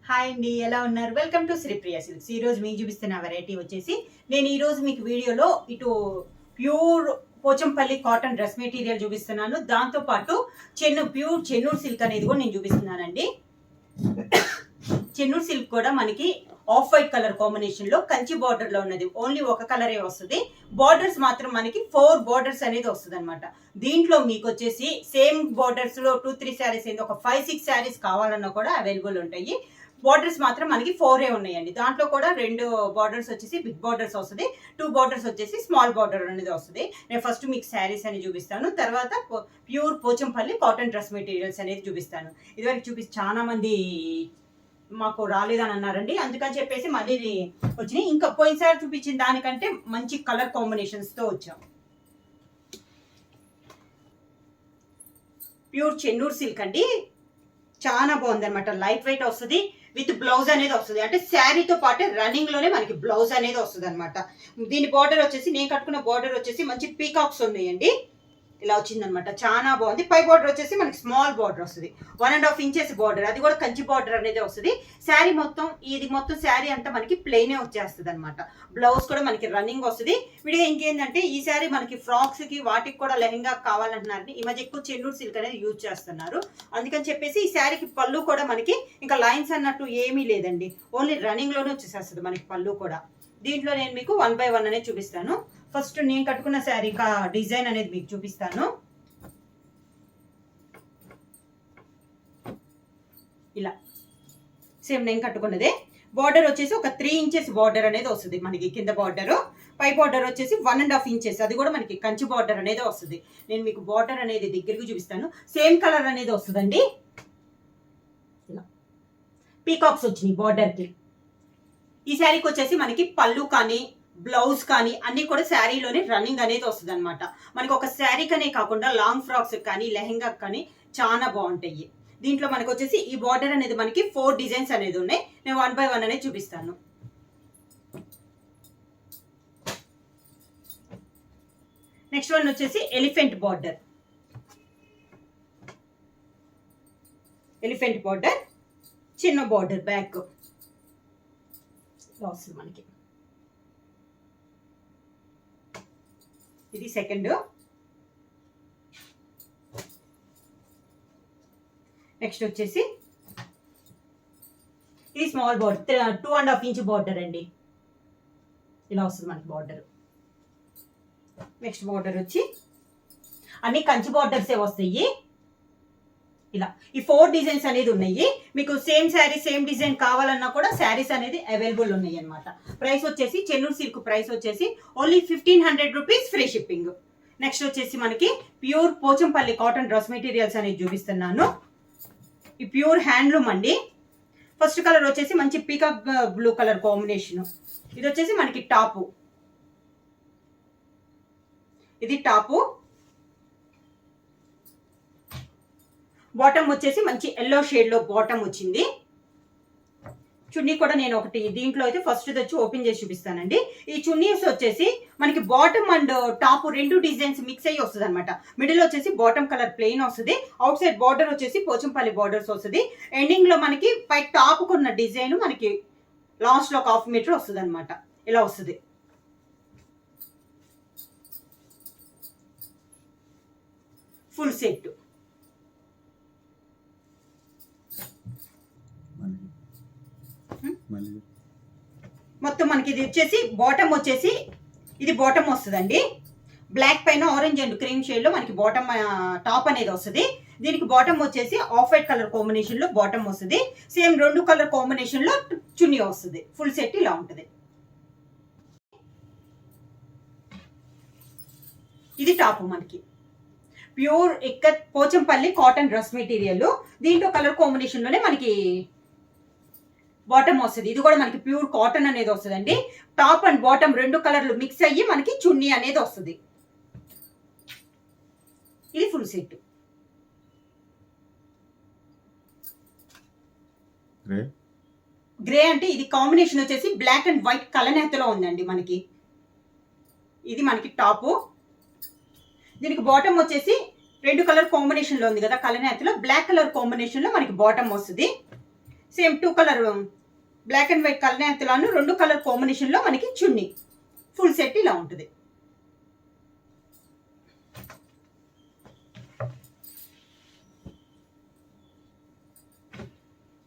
Hi అండి, ఎలా ఉన్నారు? Welcome to Sripriya silks. ఈరోజు మీకు చూపిస్తున్న వెరైటీ వచ్చేసి నేను ఈరోజు మీకు వీడియోలో ఇటు pure Pochampally cotton dress material చూపిస్తున్నాను. దాంతోపాటు ప్యూర్ చెన్నూరు సిల్క్ అనేది కూడా నేను చూపిస్తున్నానండి. చెన్నూరు సిల్క్ కూడా మనకి ఆఫ్ వైట్ కలర్ కాంబినేషన్ లో కంచి బార్డర్ లో ఉన్నది. ఓన్లీ ఒక కలరే వస్తుంది. బార్డర్స్ మాత్రం మనకి 4 బార్డర్స్ అనేది వస్తుంది అనమాట. దీంట్లో మీకు వచ్చేసి సేమ్ బార్డర్స్ లో 2-3 శారీస్ ఏంటి, ఒక 5-6 శారీస్ కావాలన్నా కూడా అవైలబుల్ ఉంటాయి. బార్డర్స్ మాత్రం మనకి 4 ఉన్నాయండి. దాంట్లో కూడా 2 బార్డర్స్ వచ్చేసి బిగ్ బార్డర్స్ వస్తుంది, 2 బార్డర్స్ వచ్చేసి స్మాల్ బార్డర్ అనేది వస్తుంది. నేను ఫస్ట్ మీకు శారీస్ అని చూపిస్తాను, తర్వాత pure Pochampally cotton dress materials అనేది చూపిస్తాను. ఇదివరకు చాలా మంది మాకు రాలేదని అన్నారండి, అందుకని చెప్పేసి మళ్ళీ వచ్చినాయి. ఇంకా పోయినసారి చూపించిన దానికంటే మంచి కలర్ కాంబినేషన్స్ తో వచ్చాం. ప్యూర్ చెన్నూరు సిల్క్ అండి, చాలా బాగుంది అనమాట. లైట్ వెయిట్ వస్తుంది, విత్ బ్లౌజ్ అనేది వస్తుంది. అంటే శారీతో పాటు రన్నింగ్ లోనే మనకి బ్లౌజ్ అనేది వస్తుంది అనమాట. దీని బార్డర్ వచ్చేసి నేను కట్టుకున్న బార్డర్ వచ్చేసి మంచి పీకాక్స్ ఉన్నాయండి. ఇలా వచ్చిందనమాట, చాలా బాగుంది. పై బార్డర్ వచ్చేసి మనకి స్మాల్ బార్డర్ వస్తుంది, 1.5 ఇంచెస్ బార్డర్, అది కూడా కంచి బార్డర్ అనేది వస్తుంది. శారీ మొత్తం ఇది మొత్తం శారీ అంతా మనకి ప్లెయినే వచ్చేస్తుంది అనమాట. బ్లౌజ్ కూడా మనకి రన్నింగ్ వస్తుంది. విడిగా ఇంకేంటంటే ఈ శారీ మనకి ఫ్రాక్స్ కి వాటికి కూడా లెహంగా కావాలంటున్నారని ఈ మధ్య ఎక్కువ చెన్నూరు సిల్క్ అనేది యూజ్ చేస్తున్నారు. అందుకని చెప్పేసి ఈ శారీకి పళ్ళు కూడా మనకి ఇంకా లైన్స్ అన్నట్టు ఏమీ లేదండి, ఓన్లీ రన్నింగ్ లోనే వచ్చేసేస్తుంది మనకి పళ్ళు కూడా. దీంట్లో నేను మీకు 1 by 1 అనేది చూపిస్తాను. ఫస్ట్ నేను కట్టుకున్న శారీ డిజైన్ అనేది మీకు చూపిస్తాను. ఇలా సేమ్ నేను కట్టుకున్నదే. బార్డర్ వచ్చేసి ఒక 3 ఇంచెస్ బార్డర్ అనేది వస్తుంది మనకి కింద బార్డర్. పై బార్డర్ వచ్చేసి 1.5 ఇంచెస్, అది కూడా మనకి కంచి బార్డర్ అనేది వస్తుంది. నేను మీకు బార్డర్ అనేది దగ్గరకు చూపిస్తాను. సేమ్ కలర్ అనేది వస్తుందండి. ఇలా పీకాక్స్ వచ్చినాయి బార్డర్ కి. ఈ శారీకి వచ్చేసి మనకి పళ్ళు కానీ బ్లౌజ్ కానీ అన్ని కూడా శారీలోనే రన్నింగ్ అనేది వస్తుంది అనమాట. మనకి ఒక శారీకనే కాకుండా లాంగ్ ఫ్రాక్స్ కానీ లెహంగా కానీ చాలా బాగుంటాయి. దీంట్లో మనకు వచ్చేసి ఈ బార్డర్ అనేది మనకి 4 డిజైన్స్ అనేది ఉన్నాయి. నేను 1 by 1 అనేది చూపిస్తాను. నెక్స్ట్ వన్ వచ్చేసి ఎలిఫెంట్ బార్డర్. ఎలిఫెంట్ బార్డర్, చిన్న బార్డర్ బ్యాక్ వస్తుంది మనకి. ఇది సెకండ్. నెక్స్ట్ వచ్చేసి ఇది స్మాల్ బార్డర్, 2.5 ఇంచ్ బార్డర్ అండి. ఇలా వస్తుంది మనకి బార్డర్. నెక్స్ట్ బార్డర్ వచ్చి అన్ని కంచి బార్డర్సే వస్తాయి. ఇలా ఈ 4 డిజైన్స్ అనేది ఉన్నాయి. మీకు సేమ్ శారీ సేమ్ డిజైన్ కావాలన్నా కూడా శారీస్ అనేది అవైలబుల్ ఉన్నాయి అనమాట. ప్రైస్ వచ్చేసి చెన్నూరు సిల్క్ ప్రైస్ వచ్చేసి only 1500 rupees, free shipping. Next వచ్చేసి మనకి pure Pochampally cotton dress materials అనేది చూపిస్తున్నాను. ఈ ప్యూర్ హ్యాండ్లూమ్ అండి. ఫస్ట్ కలర్ వచ్చేసి మంచి పీకాక్ బ్లూ కలర్ కాంబినేషన్. ఇది వచ్చేసి మనకి టాపు, ఇది టాపు. బాటమ్ వచ్చేసి మంచి ఎల్లో షేడ్ లో బాటమ్ వచ్చింది. చున్నీ కూడా నేను ఒకటి దీంట్లో అయితే ఫస్ట్ తెచ్చి ఓపెన్ చేసి చూపిస్తానండి. ఈ చున్నీస్ వచ్చేసి మనకి bottom and top 2 designs mix అయ్యి వస్తుంది అనమాట. మిడిల్ వచ్చేసి బాటమ్ కలర్ ప్లెయిన్ వస్తుంది, అవుట్ సైడ్ బార్డర్ వచ్చేసి పోచంపల్లి బార్డర్స్ వస్తుంది. ఎండింగ్ లో మనకి పై టాప్ కున్న డిజైన్ మనకి లాస్ట్ లో 1/2 మీటర్ వస్తుంది అనమాట. ఇలా వస్తుంది. Full set. మొత్తం మనకి ఇది వచ్చేసి బాటమ్ వచ్చేసి ఇది బాటమ్ వస్తుందండి. బ్లాక్ పైన ఆరెంజ్ అండ్ క్రీమ్ షేడ్ లో మనకి బాటమ్ టాప్ అనేది వస్తుంది. దీనికి బాటమ్ వచ్చేసి ఆఫ్ వైట్ కలర్ కాంబినేషన్ లో బాటమ్ వస్తుంది. సేమ్ 2 కలర్ కాంబినేషన్ లో చున్నీ వస్తుంది. ఫుల్ సెట్ ఇలా ఉంటుంది. ఇది టాప్ మనకి pure ikat Pochampally cotton dress material. దీంట్లో కలర్ కాంబినేషన్ లోనే మనకి బాటమ్ వస్తుంది. ఇది కూడా మనకి ప్యూర్ కాటన్ అనేది వస్తుందండి. టాప్ అండ్ బాటమ్ 2 కలర్లు మిక్స్ అయ్యి మనకి చున్నీ అనేది వస్తుంది. ఇది ఫుల్ సెట్. గ్రే అంటే ఇది కాంబినేషన్ వచ్చేసి బ్లాక్ అండ్ వైట్ కలనేతలో ఉందండి మనకి. ఇది మనకి టాపు. దీనికి బాటమ్ వచ్చేసి 2 కలర్ కాంబినేషన్ లో ఉంది కదా, కలనేతలో బ్లాక్ కలర్ కాంబినేషన్ లో మనకి బాటమ్ వస్తుంది. Same 2 colour black and white కలనేతలాను 2 కలర్ కాంబినేషన్ లో మనకి చున్నీ. ఫుల్ సెట్ ఇలా ఉంటుంది.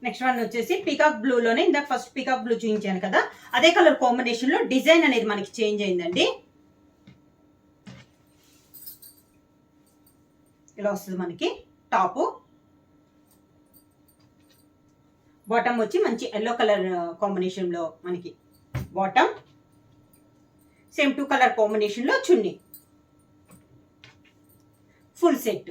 నెక్స్ట్ వన్ వచ్చేసి పీకాక్ బ్లూ లోనే ఇందాక ఫస్ట్ పీకాక్ బ్లూ చూపించాను కదా, అదే కలర్ కాంబినేషన్ లో డిజైన్ అనేది మనకి చేంజ్ అయిందండి. ఇలా వస్తుంది మనకి టాప్. బాటమ్ వచ్చి మంచి ఎల్లో కలర్ కాంబినేషన్ లో మనకి బాటమ్. సేమ్ 2 కలర్ కాంబినేషన్ లో చున్నీ. Full set.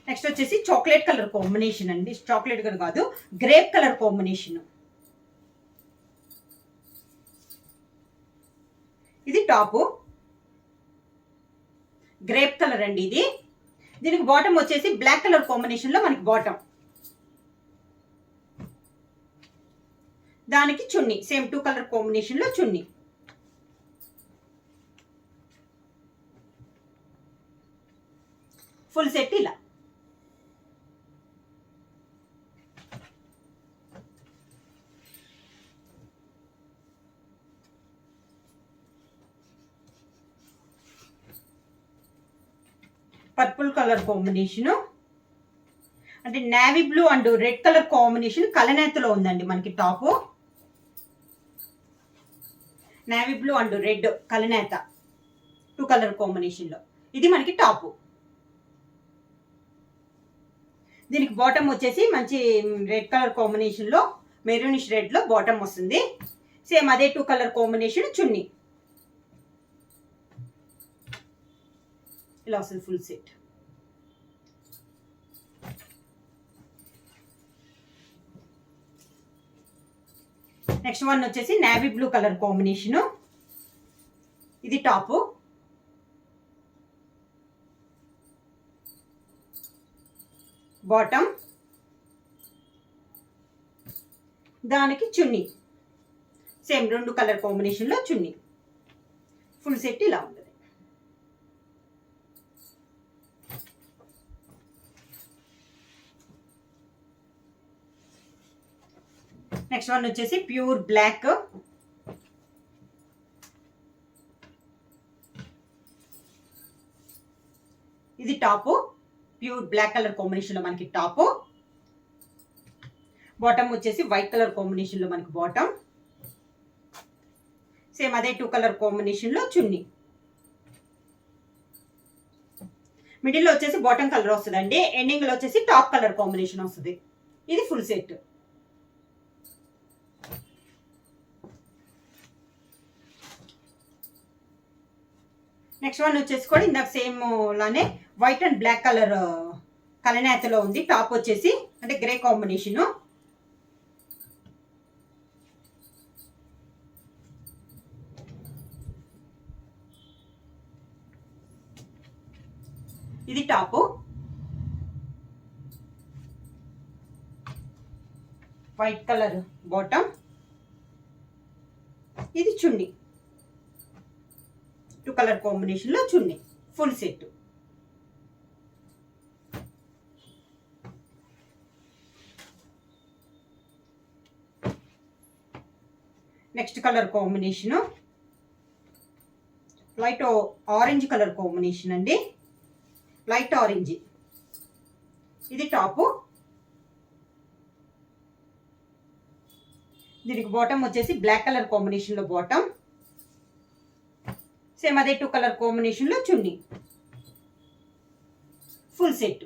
నెక్స్ట్ వచ్చేసి చాక్లెట్ కలర్ కాంబినేషన్ అండి. చాక్లెట్ కలర్ కాదు, గ్రేప్ కలర్ కాంబినేషన్. ఇది టాప్. గ్రేప్ కలర్ అండి ఇది. దీనికి బాటమ్ వచ్చేసి బ్లాక్ కలర్ కాంబినేషన్ లో మనకి బాటమ్. దానికి చున్నీ సేమ్ 2 కలర్ కాంబినేషన్ లో చున్నీ. ఫుల్ సెట్ ఇలా. పర్పుల్ కలర్ కాంబినేషన్ అంటే navy blue and red colour combination కలనేతలో ఉందండి మనకి top. Navy blue and red కలనేత 2 కలర్ కాంబినేషన్ లో ఇది మనకి టాప్. దీనికి బాటమ్ వచ్చేసి మంచి రెడ్ కలర్ కాంబినేషన్ లో మెరూనిష్ రెడ్ లో బాటమ్ వస్తుంది. సేమ్ అదే 2 కలర్ కాంబినేషన్ చున్నీ. ఇలా వస్తుంది ఫుల్ సెట్. నెక్స్ట్ వన్ వచ్చేసి నేవీ బ్లూ కలర్ కాంబినేషన్. ఇది టాప్. బాటమ్. దానికి చున్నీ సేమ్ 2 కలర్ కాంబినేషన్ లో చున్నీ. ఫుల్ సెట్ ఇలా ఉంటుంది. నెక్స్ట్ వన్ వచ్చేసి ప్యూర్ బ్లాక్. ఇది top. Pure black colour combination లో మనకి టాప్. బాటమ్ వచ్చేసి వైట్ కలర్ కాంబినేషన్ లో మనకి బాటమ్. సేమ్ అదే 2 కలర్ కాంబినేషన్ లో చున్నీ. మిడిల్ లో వచ్చేసి బాటమ్ కలర్ వస్తుందండి. ఎండింగ్ లో వచ్చేసి టాప్ కలర్ కాంబినేషన్ వస్తుంది. ఇది ఫుల్ సెట్. నెక్స్ట్ వన్ వచ్చేసి కూడా ఇందాక సేమ్ లానే వైట్ అండ్ బ్లాక్ కలర్ కలనేతలో ఉంది. టాప్ వచ్చేసి అంటే గ్రే కాంబినేషన్. ఇది టాప్. White colour bottom. ఇది చున్నీ 2 కలర్ కాంబినేషన్ లో chunni. Full set. Next colour combination light orange colour combination అండి. Light orange. ఇది టాప్. దీనికి బాటమ్ వచ్చేసి బ్లాక్ కలర్ కాంబినేషన్ లో బాటమ్. సేమ్ అదే 2 కలర్ కాంబినేషన్ లో chunni. Full set.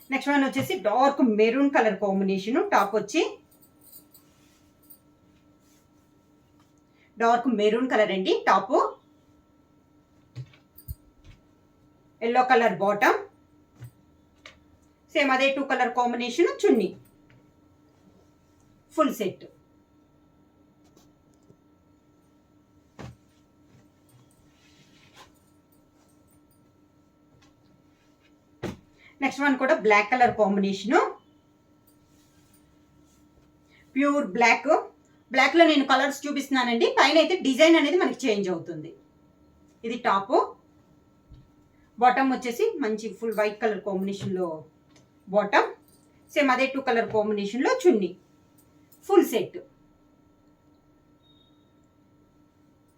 Next one వచ్చేసి dark maroon colour combination. Top వచ్చి డార్క్ మెరూన్ కలర్ అండి. Top yellow colour bottom. Same అదే 2 colour combination chunni. Full set. Next one కూడా black colour combination, pure black. బ్లాక్లో నేను colours చూపిస్తున్నానండి. పైన అయితే డిజైన్ అనేది మనకి చేంజ్ అవుతుంది. ఇది టాపు. బాటమ్ వచ్చేసి మంచి ఫుల్ వైట్ కలర్ కాంబినేషన్లో బాటమ్, సేమ్ అదే 2 కలర్ కాంబినేషన్లో చున్నీ, ఫుల్ సెట్.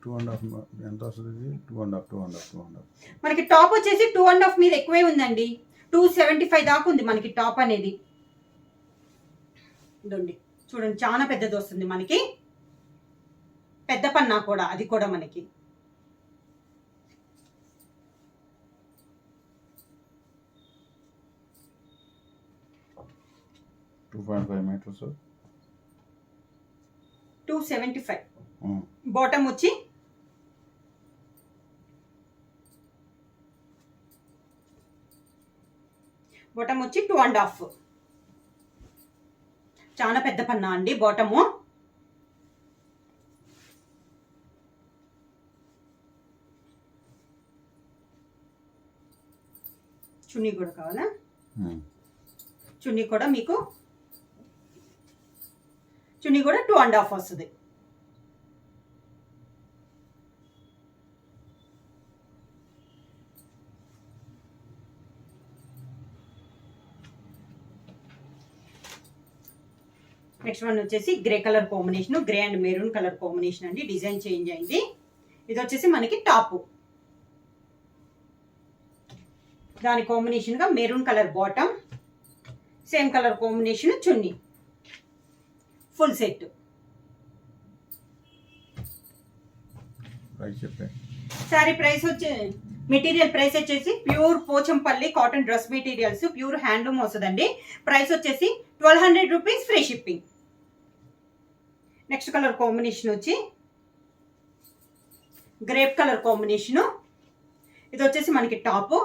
2.5 ఎంత వస్తుంది? 2.5 మనకి టాప్ వచ్చేసి 2.5 మీద ఎక్కువే ఉందండి. 275 దాకా ఉంది మనకి టాప్ అనేది. ఇదండి చూడండి, చాలా పెద్దది వస్తుంది మనకి, పెద్ద పన్నా కూడా, అది కూడా మనకి. మీటర్స్ 275. బాటమ్ వచ్చి బాటమ్ వచ్చి 2.5. చాలా పెద్ద పన్నా అండి బాటము. చున్నీ కూడా కావాలా? చున్నీ కూడా మీకు చున్నీ కూడా 2.5 వస్తుంది. నెక్స్ట్ వన్ వచ్చేసి grey colour combination, grey and maroon colour combination అండి. డిజైన్ చేంజ్ అయింది. ఇది వచ్చేసి మనకి టాప్, దాని కాంబినేషన్ గా maroon colour bottom, same colour combination chunni, full set. Sari price వచ్చే మెటీరియల్ ప్రైస్ వచ్చేసి pure Pochampally cotton dress materials, pure handloom వస్తుందండి. ప్రైస్ వచ్చేసి 1200 rupees, free shipping. Next colour combination వచ్చి గ్రేప్ కలర్ కాంబినేషను. ఇది వచ్చేసి మనకి top,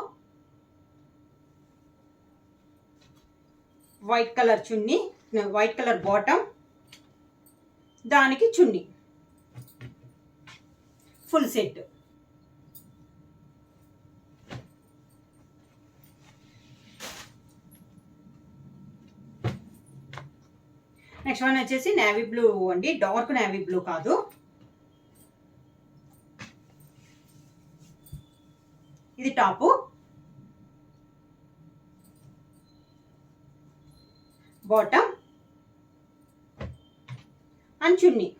white colour chunni, white colour bottom, దానికి chunni, full set. Next one వచ్చేసి నేవీ బ్లూ అండి, డార్క్ నేవీ బ్లూ కాదు. ఇది top, bottom and chunni,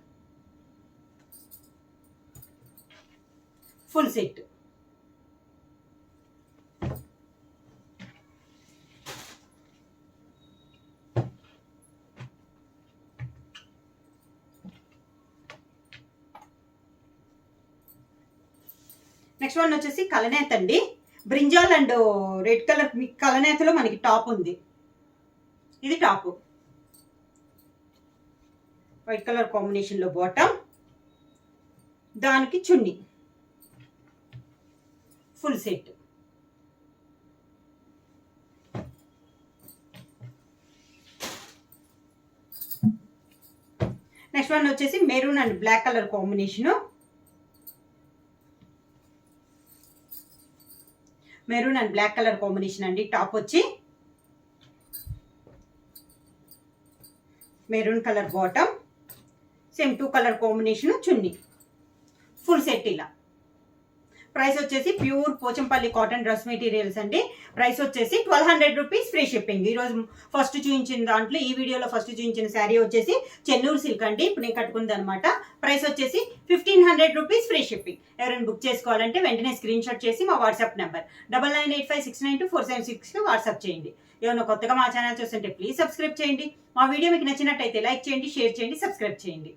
full set. Next one వచ్చేసి కలనేత అండి, బ్రింజాల్ అండ్ రెడ్ కలర్ కలనేతలో మనకి టాప్ ఉంది. ఇది టాప్, వైట్ కలర్ కాంబినేషన్లో బాటమ్, దానికి chunni, full set. Next one వచ్చేసి maroon and black colour combination, maroon and black colour combination అండి. టాప్ వచ్చి maroon colour bottom, same 2 colour combination chunni, full set. ఇలా ప్రైస్ వచ్చేసి pure Pochampally cotton dress materials అండి. Price వచ్చేసి 1200 rupees, free shipping. ఈరోజు first చూపించిన దాంట్లో, ఈ వీడియోలో ఫస్ట్ చూపించిన శారీ వచ్చేసి చెన్నూరు సిల్క్ అండి. ఇప్పుడు నేను కట్టుకుంది అనమాట. ప్రైస్ వచ్చేసి 1500 రూపీస్, ఫ్రీ షిప్పింగ్. ఎవరైనా బుక్ చేసుకోవాలంటే వెంటనే స్క్రీన్ షాట్ చేసి మా వాట్సాప్ నెంబర్ 9985692476 వాట్సాప్ చేయండి. ఏమైనా కొత్తగా మా ఛానల్ చూస్తుంటే ప్లీజ్ సబ్స్క్రైబ్ చేయండి. మా వీడియో మీకు నచ్చినట్టయితే లైక్ చేయండి, షేర్ చేయండి, సబ్స్క్రైబ్ చేయండి.